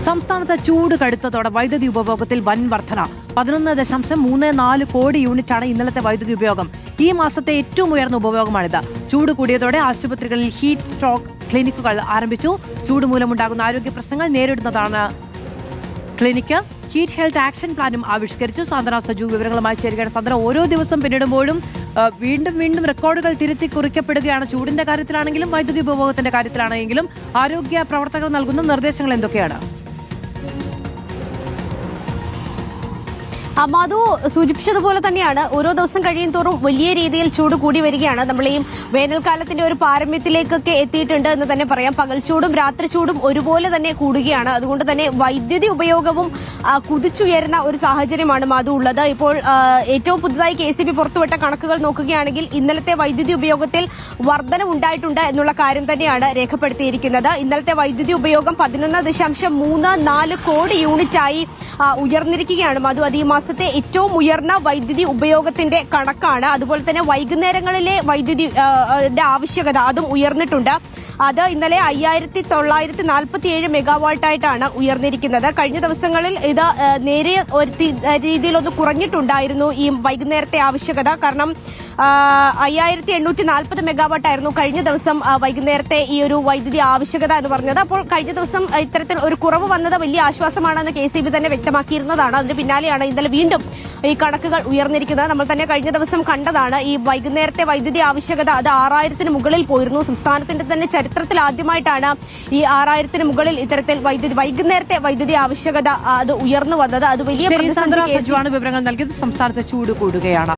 സംസ്ഥാനത്ത് ചൂട് കടുത്തതോടെ വൈദ്യുതി ഉപഭോഗത്തിൽ വൻ വർധന 11.34 കോടി യൂണിറ്റാണ് ഇന്നലത്തെ വൈദ്യുതി ഉപയോഗം. ഈ മാസത്തെ ഏറ്റവും ഉയർന്ന ഉപഭോഗമാണിത്. ചൂട് കൂടിയതോടെ ആശുപത്രികളിൽ ഹീറ്റ് സ്ട്രോക്ക് ക്ലിനിക്കുകൾ ആരംഭിച്ചു. ചൂട് മൂലമുണ്ടാകുന്ന ആരോഗ്യ പ്രശ്നങ്ങൾ നേരിടുന്നതാണ് ക്ലിനിക്ക്. ഹീറ്റ് ഹെൽത്ത് ആക്ഷൻ പ്ലാനും ആവിഷ്കരിച്ചു. സാന്ദ്ര സജു വിവരങ്ങളുമായി ചേരുകയാണ്. സാന്ദ്ര, ഓരോ ദിവസം പിന്നിടുമ്പോഴും വീണ്ടും റെക്കോർഡുകൾ തിരുത്തി കുറിക്കപ്പെടുകയാണ്. ചൂടിന്റെ കാര്യത്തിലാണെങ്കിലും വൈദ്യുതി ഉപഭോഗത്തിന്റെ കാര്യത്തിലാണെങ്കിലും ആരോഗ്യ പ്രവർത്തകർ നൽകുന്ന നിർദ്ദേശങ്ങൾ എന്തൊക്കെയാണ്? മാധു സൂചിപ്പിച്ചതുപോലെ തന്നെയാണ് ഓരോ ദിവസം കഴിയും തോറും വലിയ രീതിയിൽ ചൂട് കൂടി വരികയാണ്. നമ്മൾ ഈ വേനൽക്കാലത്തിന്റെ ഒരു പാരമ്യത്തിലേക്കൊക്കെ എത്തിയിട്ടുണ്ട് എന്ന് തന്നെ പറയാം. പകൽ ചൂടും രാത്രി ചൂടും ഒരുപോലെ തന്നെ കൂടുകയാണ്. അതുകൊണ്ട് തന്നെ വൈദ്യുതി ഉപയോഗവും കുതിച്ചുയരുന്ന ഒരു സാഹചര്യമാണ് മാധു ഉള്ളത്. ഇപ്പോൾ ഏറ്റവും പുതുതായി KCB പുറത്തുവിട്ട കണക്കുകൾ നോക്കുകയാണെങ്കിൽ ഇന്നലത്തെ വൈദ്യുതി ഉപയോഗത്തിൽ വർധന ഉണ്ടായിട്ടുണ്ട് എന്നുള്ള കാര്യം തന്നെയാണ് രേഖപ്പെടുത്തിയിരിക്കുന്നത്. ഇന്നലത്തെ വൈദ്യുതി ഉപയോഗം 11.34 കോടി യൂണിറ്റായി ഉയർന്നിരിക്കുകയാണ് മാധു. അത് ഈ മാസത്തെ ഏറ്റവും ഉയർന്ന വൈദ്യുതി ഉപയോഗത്തിന്റെ കണക്കാണ്. അതുപോലെ തന്നെ വൈകുന്നേരങ്ങളിലെ വൈദ്യുതി ആവശ്യകത അതും ഉയർന്നിട്ടുണ്ട്. അത് ഇന്നലെ 5947 മെഗാവാട്ടായിട്ടാണ് ഉയർന്നിരിക്കുന്നത്. കഴിഞ്ഞ ദിവസങ്ങളിൽ ഇത് നേരിയ ഒരു രീതിയിലൊന്ന് കുറഞ്ഞിട്ടുണ്ടായിരുന്നു ഈ വൈകുന്നേരത്തെ ആവശ്യകത. കാരണം 5840 മെഗാവാട്ടായിരുന്നു കഴിഞ്ഞ ദിവസം വൈകുന്നേരത്തെ ഈ ഒരു വൈദ്യുതി ആവശ്യകത എന്ന് പറഞ്ഞത്. അപ്പോൾ കഴിഞ്ഞ ദിവസം ഇത്തരത്തിൽ ഒരു കുറവ് വന്നത് വലിയ ആശ്വാസമാണെന്ന് KCB തന്നെ വ്യക്തമാക്കിയിരുന്നതാണ്. അതിന് പിന്നാലെയാണ് ഇന്നലെ വീണ്ടും ഈ കണക്കുകൾ ഉയർന്നിരിക്കുന്നത്. നമ്മൾ തന്നെ കഴിഞ്ഞ ദിവസം കണ്ടതാണ് ഈ വൈകുന്നേരത്തെ വൈദ്യുതി ആവശ്യകത അത് 6000-ന് മുകളിൽ പോയിരുന്നു. സംസ്ഥാനത്തിന്റെ തന്നെ ചരിത്രത്തിൽ ആദ്യമായിട്ടാണ് ഈ 6000-ന് മുകളിൽ ഇത്തരത്തിൽ വൈകുന്നേരത്തെ വൈദ്യുതി ആവശ്യകത അത് ഉയർന്നു വന്നത്. അത് വലിയ വിവരങ്ങൾ നൽകിയത്. സംസ്ഥാനത്ത് ചൂട് കൂടുകയാണ്.